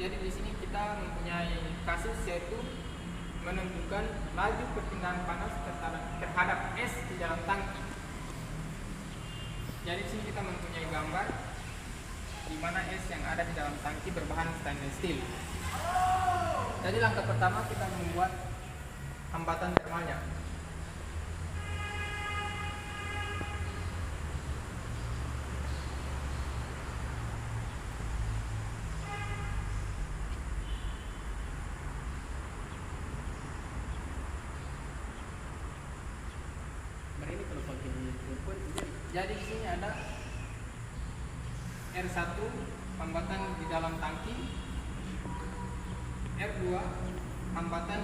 Jadi di sini kita mempunyai kasus yaitu menentukan laju perpindahan panas terhadap es di dalam tangki. Jadi di sini kita mempunyai gambar di mana es yang ada di dalam tangki berbahan stainless steel. Jadi langkah pertama kita membuat hambatan termalnya. Jadi di sini ada R1 hambatan di dalam tangki, R2 hambatan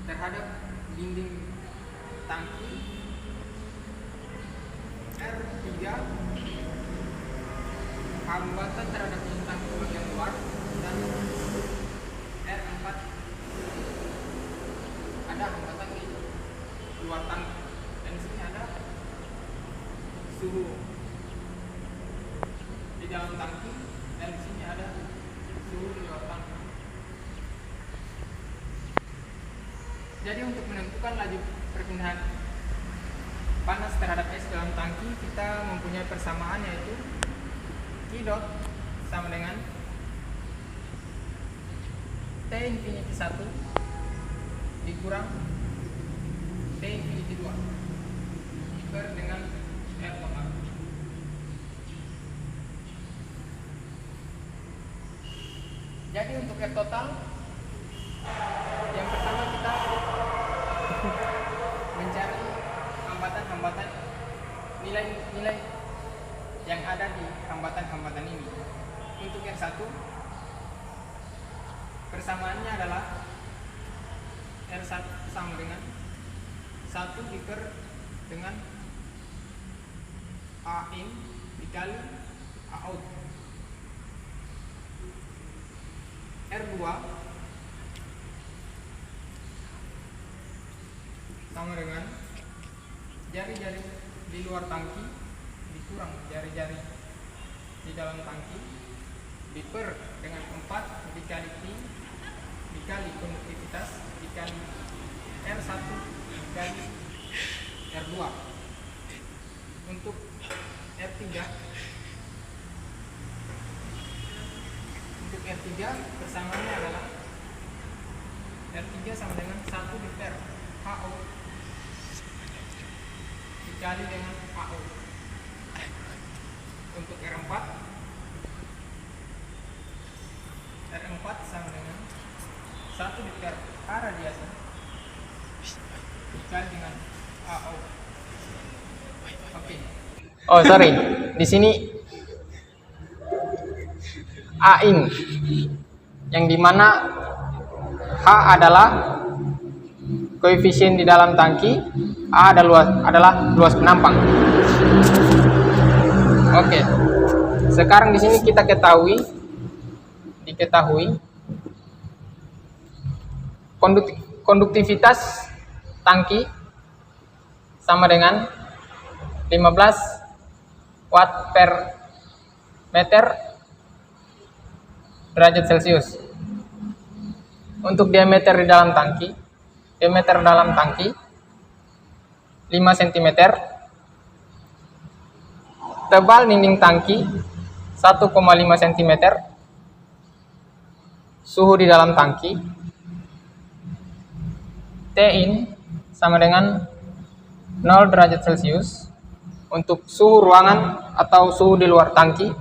terhadap dinding tangki, R3 hambatan terhadap dinding tangki bagian luar, dan R4 ada hambatan di luar tangki. Dan di sini ada suhu di dalam tangki, dan di sini ada suhu di luar tangki. Jadi untuk menentukan laju perpindahan panas terhadap es dalam tangki, kita mempunyai persamaan yaitu Q dot sama dengan T infinity 1 dikurang T infinity 2 diper dengan R total. Jadi untuk R total, yang pertama kita mencari hambatan-hambatan, nilai-nilai yang ada di hambatan-hambatan ini. Untuk R1, persamaannya adalah R1 sama dengan 1 diper dengan A in dikali A out. R2 sama dengan jari-jari di luar tangki dikurang jari-jari di dalam tangki diper dengan 4 dikali Q dikali konduktivitas dikali R1 dikali R2. Untuk R3 persamaannya adalah R3 sama dengan 1 diper HO dikali dengan AO. Untuk R4 sama dengan 1 diper H radiasi dikali dengan AO. Oke. Oh sorry, di sini A in yang dimana H adalah koefisien di dalam tangki, A adalah luas penampang. Oke. Sekarang di sini kita diketahui konduktivitas tangki sama dengan 15 watt per meter derajat Celcius. Untuk diameter dalam tangki 5 cm, tebal dinding tangki 1,5 cm, suhu di dalam tangki T in sama dengan 0 derajat Celcius. Untuk suhu ruangan atau suhu di luar tangki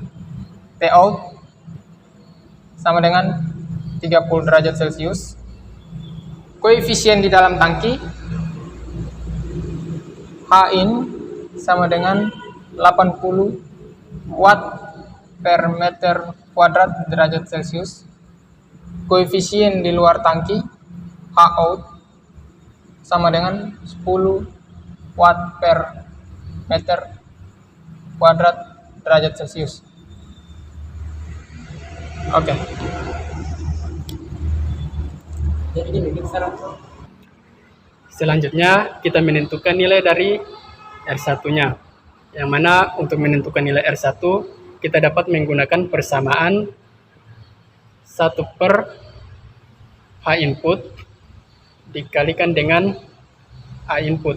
T out sama dengan 30 derajat Celcius. Koefisien di dalam tangki H in sama dengan 80 watt per meter kuadrat derajat Celcius. Koefisien di luar tangki H out sama dengan 10 watt per meter kuadrat derajat Celcius. Oke. Selanjutnya kita menentukan nilai dari R1-nya. Yang mana untuk menentukan nilai R1 kita dapat menggunakan persamaan 1 per H input dikalikan dengan A input.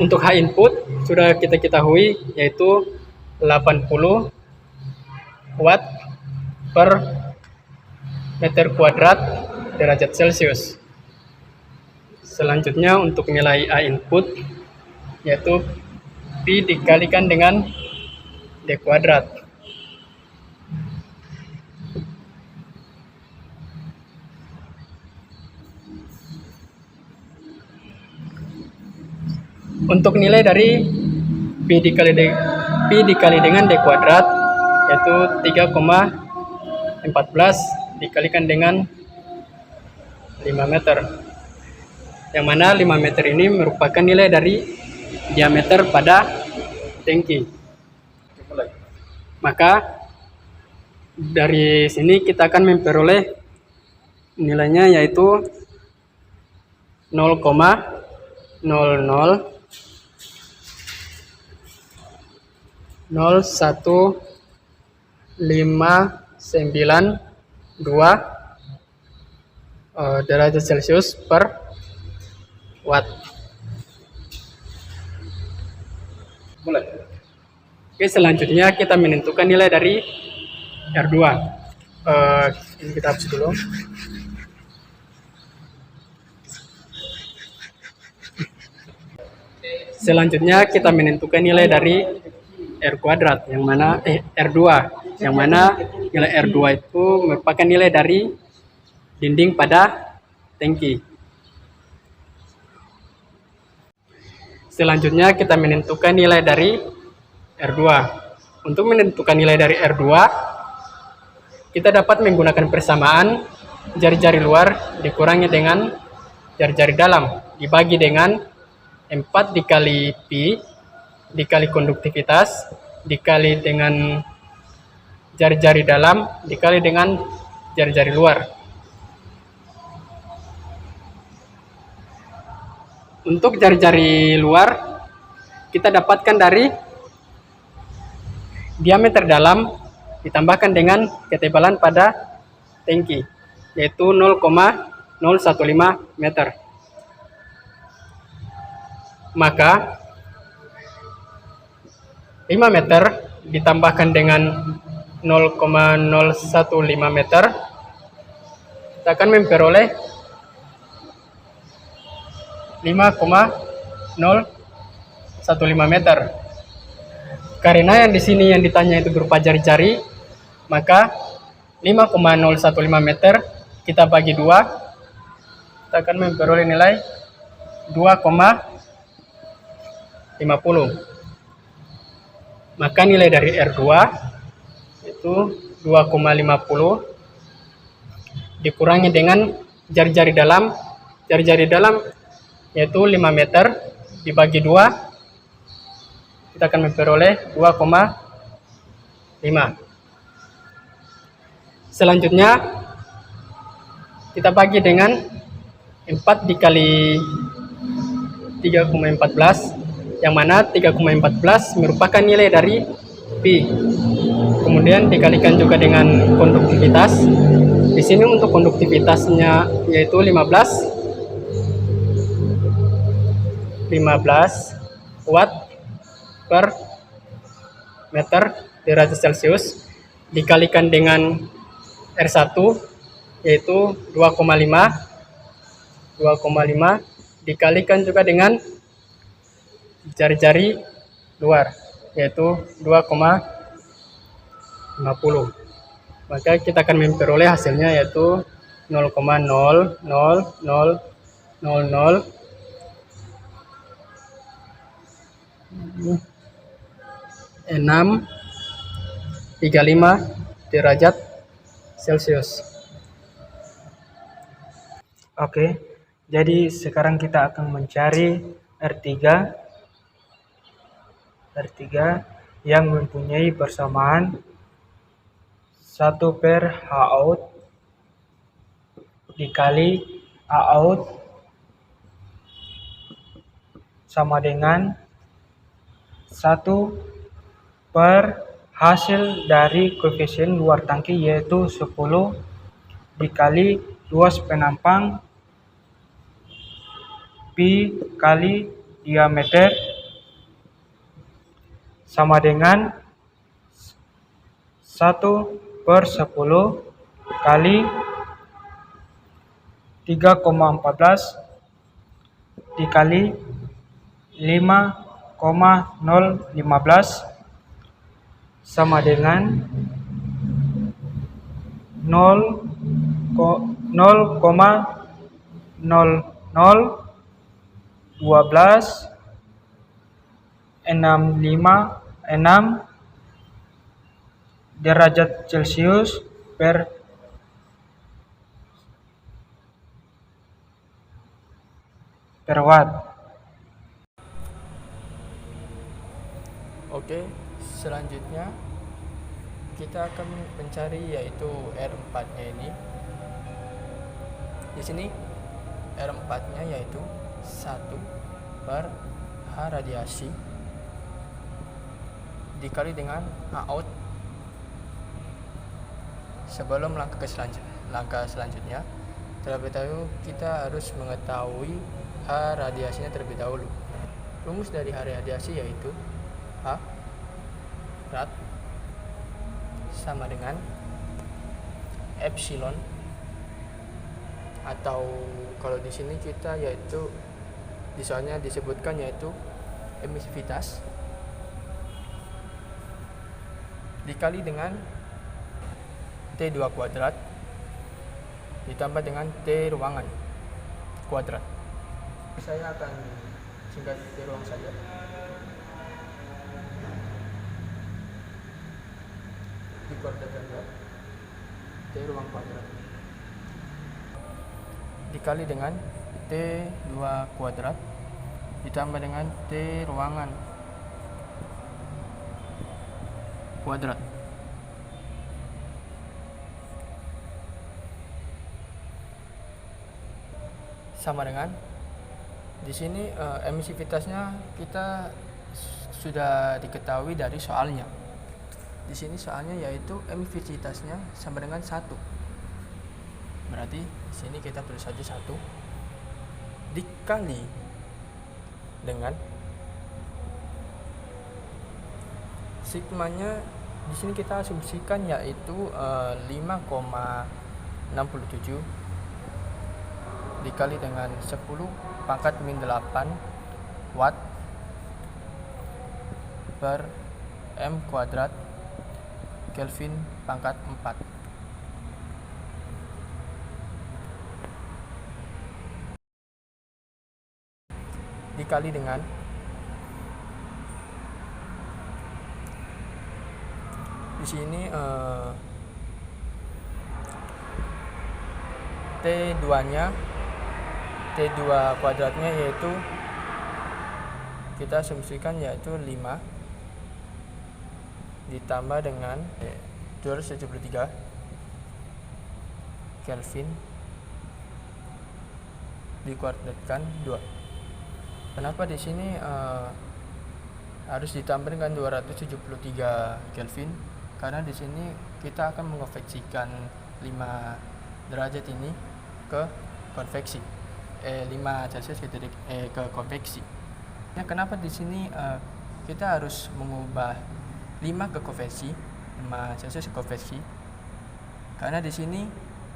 Untuk H input sudah kita ketahui yaitu 80 watt per meter kuadrat derajat Celcius. Selanjutnya untuk nilai A input yaitu Pi dikalikan dengan D kuadrat. Untuk nilai dari Pi dikali dengan D kuadrat yaitu 3,14 dikalikan dengan 5 meter. Yang mana 5 meter ini merupakan nilai dari diameter pada tangki. Maka dari sini kita akan memperoleh nilainya yaitu 0,00159 derajat Celcius per watt. Oke, selanjutnya kita menentukan nilai dari R2. Ini kita hapus dulu. Selanjutnya kita menentukan nilai dari R kuadrat yang mana R2 yang mana nilai R2 itu merupakan nilai dari dinding pada tangki. Selanjutnya kita menentukan nilai dari R2. Untuk menentukan nilai dari R2 kita dapat menggunakan persamaan jari-jari luar dikurangi dengan jari-jari dalam dibagi dengan 4 dikali Pi dikali konduktivitas dikali dengan jari-jari dalam dikali dengan jari-jari luar. Untuk jari-jari luar kita dapatkan dari diameter dalam ditambahkan dengan ketebalan pada tangki yaitu 0,015 meter. Maka 5 meter ditambahkan dengan 0,015 meter kita akan memperoleh 5,015 meter. Karena yang di sini yang ditanya itu berupa jari-jari, maka 5,015 meter kita bagi 2, kita akan memperoleh nilai 2,50. Maka nilai dari R2 itu 2,50 dikurangi dengan jari-jari dalam. Jari-jari dalam yaitu 5 meter dibagi 2 kita akan memperoleh 2,5. Selanjutnya kita bagi dengan 4 dikali 3,14 yang mana 3,14 merupakan nilai dari Pi. Kemudian dikalikan juga dengan konduktivitas. Di sini untuk konduktivitasnya yaitu 15 watt per meter derajat Celcius dikalikan dengan R1 yaitu 2,5 dikalikan juga dengan jari-jari luar yaitu 2,50. Maka kita akan memperoleh hasilnya yaitu 0,0000635 derajat Celcius. Oke, jadi sekarang kita akan mencari R3 yang mempunyai persamaan 1 per H out dikali A out sama dengan 1 per Hasil dari koefisien luar tangki yaitu 10 dikali luas penampang pi kali diameter sama dengan 1/10 kali 3,14 dikali 5,015 sama dengan 0,001265 derajat Celcius per watt. Oke, selanjutnya kita akan mencari yaitu R4-nya ini. Di sini R4-nya yaitu 1/H radiasi dikali dengan H out. Sebelum langkah selanjutnya, terlebih dahulu kita harus mengetahui H radiasinya terlebih dahulu. Rumus dari H radiasi yaitu H rad sama dengan epsilon, atau kalau di sini kita yaitu misalnya disebutkan yaitu emisivitas dikali dengan T2 kuadrat ditambah dengan T ruangan kuadrat. Saya akan singkat T ruang saja. Dikuadratkan T ruang kuadrat dikali dengan T2 kuadrat ditambah dengan T ruangan kuadrat. Sama dengan di sini emisivitasnya kita sudah diketahui dari soalnya. Di sini soalnya yaitu emisivitasnya sama dengan 1. Berarti di sini kita tulis saja 1 dikali dengan sigmanya. Di sini kita asumsikan yaitu 5,67 dikali dengan 10 pangkat min 8 watt per M kuadrat Kelvin pangkat 4. Dikali dengan di sini T2-nya T2 kuadratnya yaitu kita asumsikan yaitu 5 ditambah dengan 273 Kelvin dikuadratkan 2. Kenapa di sini harus ditambah dengan 273 Kelvin? Karena di sini kita akan mengonveksikan 5 derajat ini ke konveksi. 5 Celcius ke konveksi. Nah, kenapa di sini kita harus mengubah 5 ke konveksi, 5 Celcius ke konveksi? Karena di sini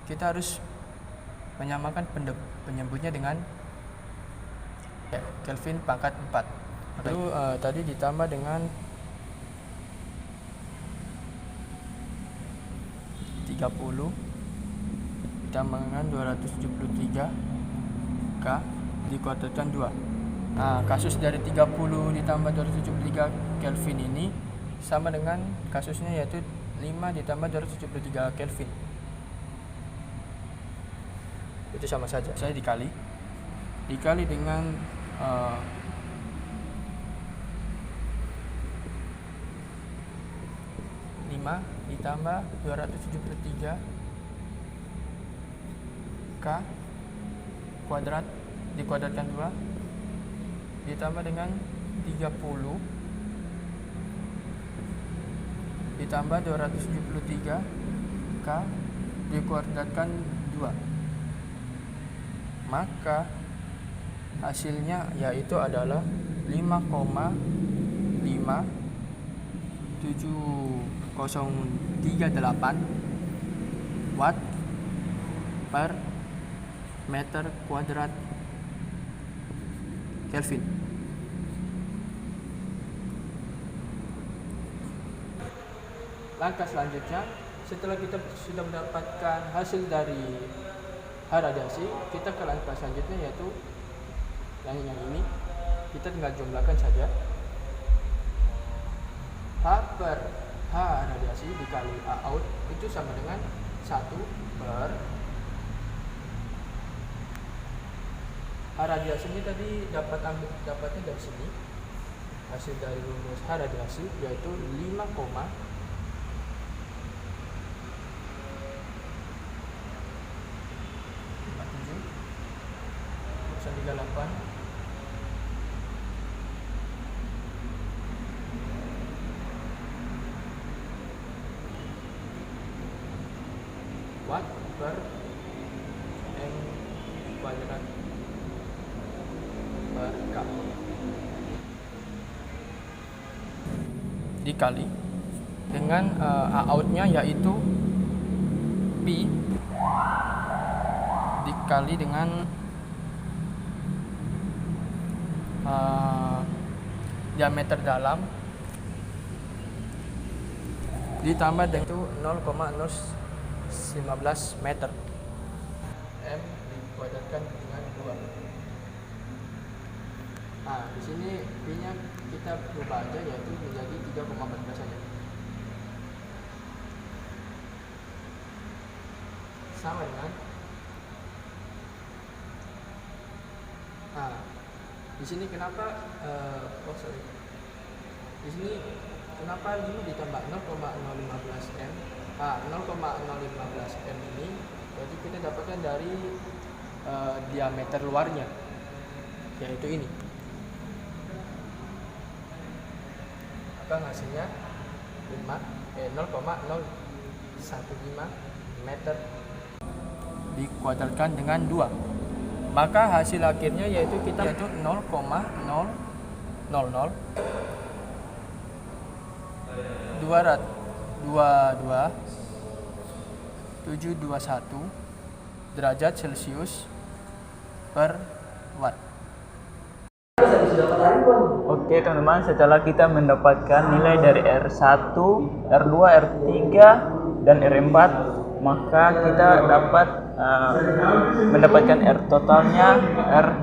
kita harus menyamakan penyebutnya dengan Kelvin pangkat 4. Lalu tadi ditambah dengan 30 ditambah dengan 273 K dikuadratkan 2. Nah, kasus dari 30 ditambah 273 Kelvin ini sama dengan kasusnya yaitu 5 ditambah 273 Kelvin. Itu sama saja. Saya dikali dengan 5 ditambah 273 K kuadrat dikuadratkan 2 ditambah dengan 30 ditambah 273 K dikuadratkan 2, maka hasilnya yaitu adalah 5,57038 watt per meter kuadrat Kelvin. Langkah selanjutnya, setelah kita sudah mendapatkan hasil dari H radiasi, kita ke langkah selanjutnya yaitu yang ini. Kita tinggal jumlahkan saja. H per H radiasi dikali A out itu sama dengan 1 per H radiasi ini tadi dapatnya dari sini. Hasil dari rumus H radiasi yaitu 5,38 watt per M kuadrat per K dikali dengan outnya yaitu P dikali dengan diameter dalam ditambah dengan itu 0,015 meter. M dikuadratkan dengan 2. Nah, di sini P-nya kita ubah aja yaitu menjadi 3,14 saja. Sama dengan di sini kenapa di sini kenapa 5 ditambah 0,015 M? 0,015 M ini berarti kita dapatkan dari diameter luarnya, yaitu ini. Maka hasilnya 0,015 meter dikuadratkan dengan 2. Maka hasil akhirnya yaitu 0,00022,721 derajat Celcius per watt. Oke teman-teman, setelah kita mendapatkan nilai dari R1, R2, R3, dan R4, maka kita dapat mendapatkan R totalnya R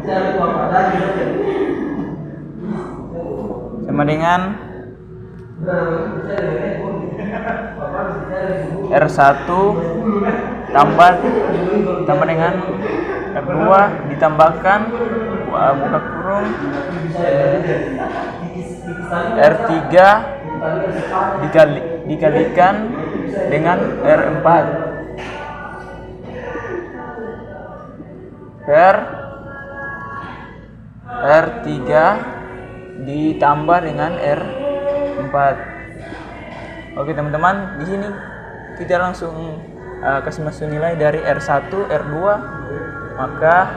sama dengan R1 tambah dengan R2 ditambahkan buka kurung R3 dikalikan dengan R4 per R3 ditambah dengan R4. Oke teman-teman, di sini kita langsung kasih masuk nilai dari R1, R2, maka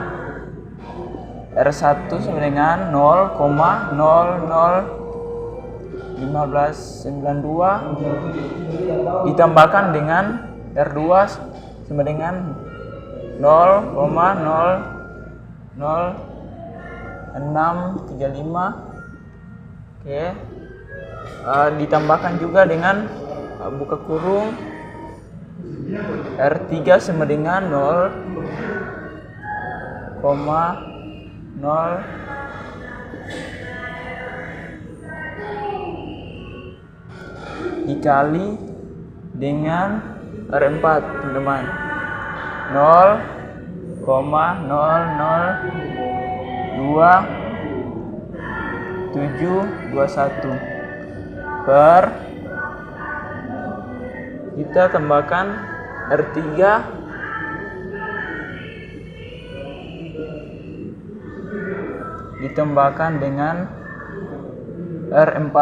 R1 sama dengan 0,001592 ditambahkan dengan R2 sama dengan 0,00635. Oke. Ditambahkan juga dengan buka kurung R3 sama dengan 0,0 dikali dengan R4 teman-teman, 0,002,721 per kita tambahkan R3 ditambahkan dengan R4.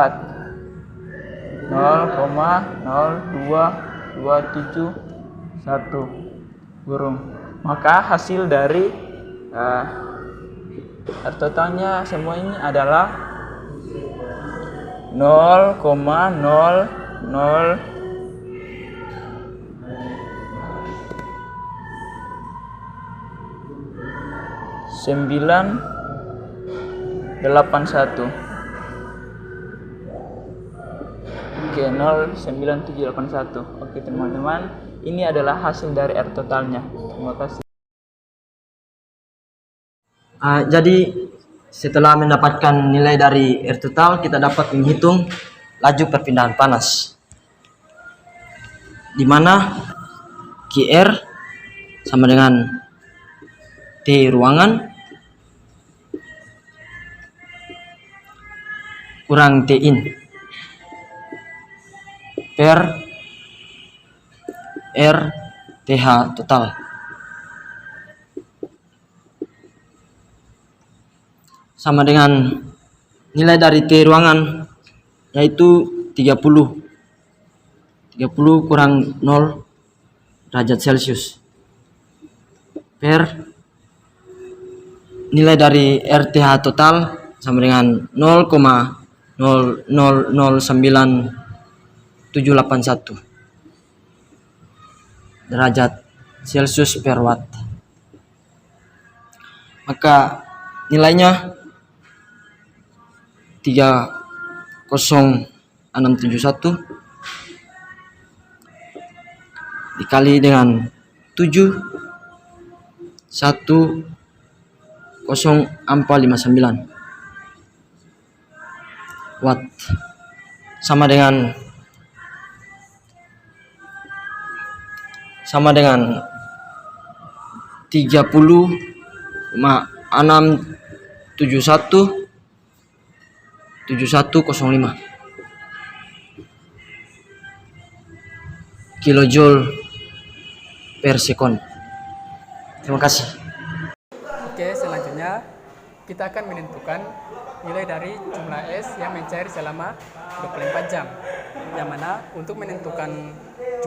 0,0227 burung. Maka hasil dari totalnya semua ini adalah 0,00981. Oke, 09781. Oke teman-teman, ini adalah hasil dari R totalnya. Terima kasih. Jadi setelah mendapatkan nilai dari R total, kita dapat menghitung laju perpindahan panas, di mana QR sama dengan T ruangan kurang T in per R TH total. Sama dengan nilai dari T ruangan, yaitu 30 kurang 0 derajat Celcius per nilai dari RTH total sama dengan 0,009781 derajat Celcius per watt. Maka nilainya 30671 dikali dengan 7,10,459 watt sama dengan 30,671 kilojoule per sekon. Terima kasih. Oke, selanjutnya kita akan menentukan nilai dari jumlah es yang mencair selama 24 jam. Yang mana untuk menentukan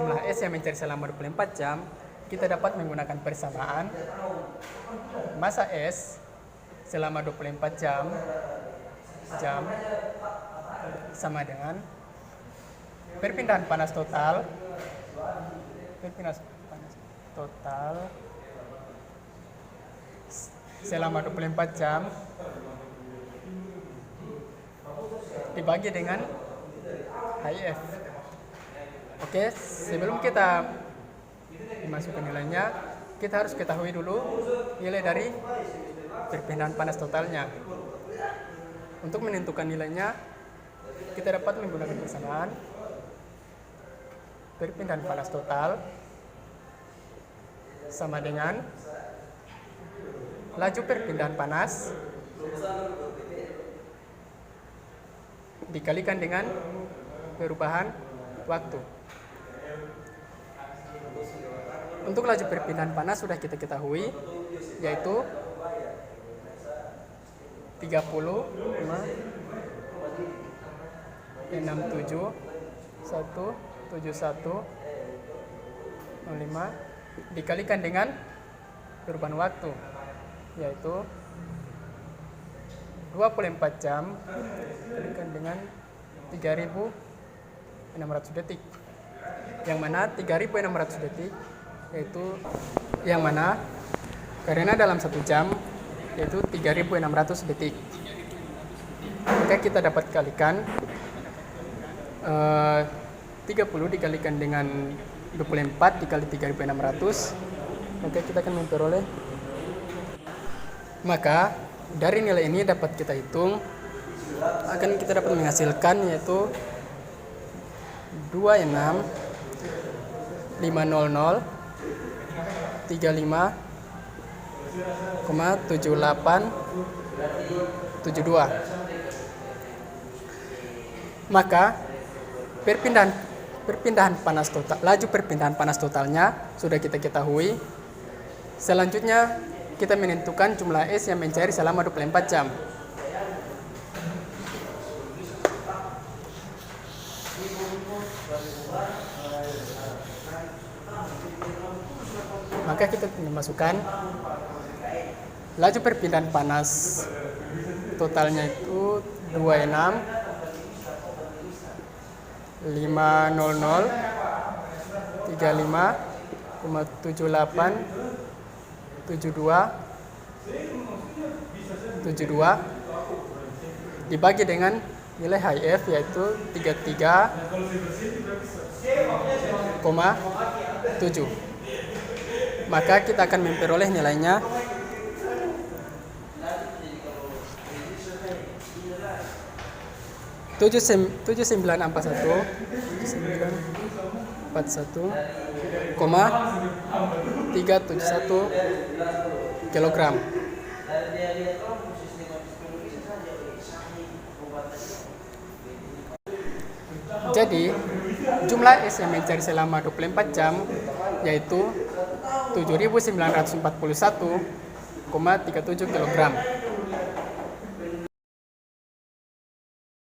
jumlah es yang mencair selama 24 jam, kita dapat menggunakan persamaan massa es selama 24 jam sama dengan perpindahan panas total selama 24 jam dibagi dengan HIF. Oke, sebelum kita dimasukkan nilainya, kita harus ketahui dulu nilai dari perpindahan panas totalnya. Untuk menentukan nilainya, kita dapat menggunakan persamaan perpindahan panas total sama dengan laju perpindahan panas dikalikan dengan perubahan waktu. Untuk laju perpindahan panas sudah kita ketahui, yaitu 30,6717105 dikalikan dengan perubahan waktu, yaitu 24 jam dikalikan dengan 3.600 detik, yang mana 3.600 detik yaitu yang mana karena dalam 1 jam yaitu 3.600 detik. Maka kita dapat kalikan 30 dikalikan dengan 24 dikali 3.600, maka kita akan memperoleh, maka dari nilai ini dapat kita hitung akan kita dapat menghasilkan yaitu 26.535,7872. Maka perpindahan panas total, laju perpindahan panas totalnya sudah kita ketahui. Selanjutnya kita menentukan jumlah es yang mencair selama 24 jam. Maka kita memasukkan laju perpindahan panas totalnya itu 26 500 35,78 72 dibagi dengan nilai HIF yaitu 33,7. Maka kita akan memperoleh nilainya 7941,371 kilogram. Jadi jumlah es yang mencari selama 24 jam yaitu 7.941,37 kilogram.